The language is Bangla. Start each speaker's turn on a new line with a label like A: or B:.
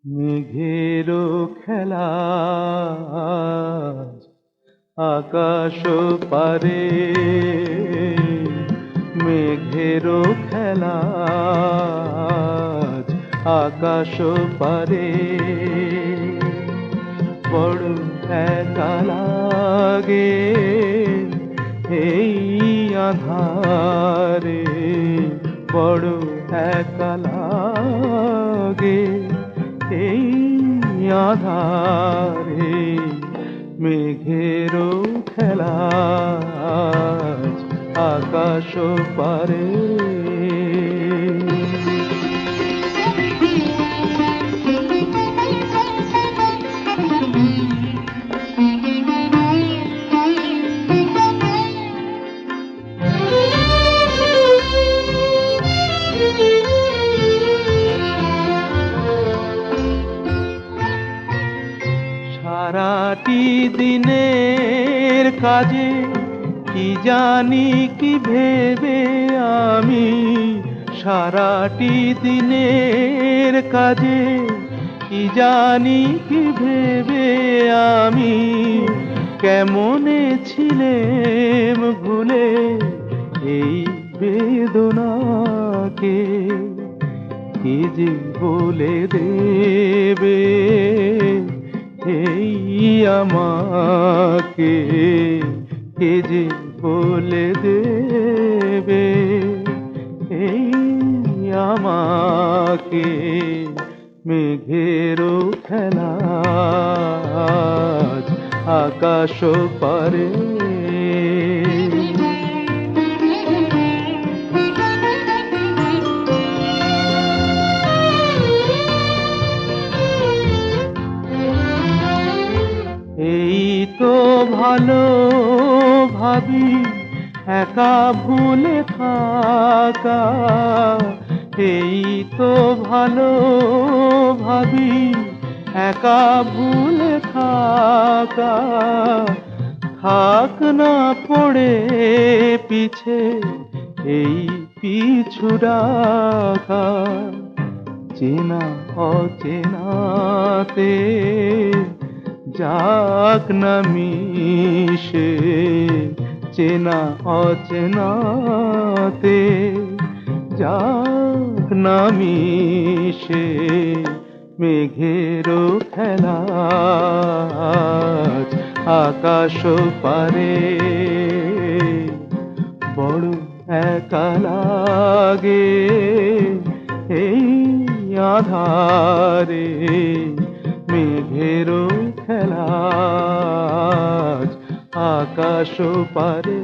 A: মেঘের খেলা আকাশ পারে, মেঘের খেলা আকাশ পারে। বড় একা লাগে এই আঁধারে, বড় একা লাগে এই আঁধারে। মেঘের খেলা আকাশ পারে। সারাটি দিনের কাজে কি জানি কি ভেবে আমি, সারাটি দিনের কাজে কি জানি কি ভেবে আমি কেমনে ছিলেম ভুলে এই বেদনাকে। কি যে বলে দেবে এই আমাকে, কে যে বলে দেবে এই আমাকে। মেঘের খেলা আকাশ পারে। এই তো ভালো ভাবি একা ভুলে থাকা, এই তো ভালো ভাবি একা ভুলে থাকা। থাক না পড়ে পিছে এই পিছু রাখা, চেনা অচেনাতে যাক না মিশে, চেনা অচেনাতে যাক না মিশে। মেঘের খেলা আকাশ পারে, বড় একা লাগে এই আঁধারে। মেঘের খেলা আকাশ পারে।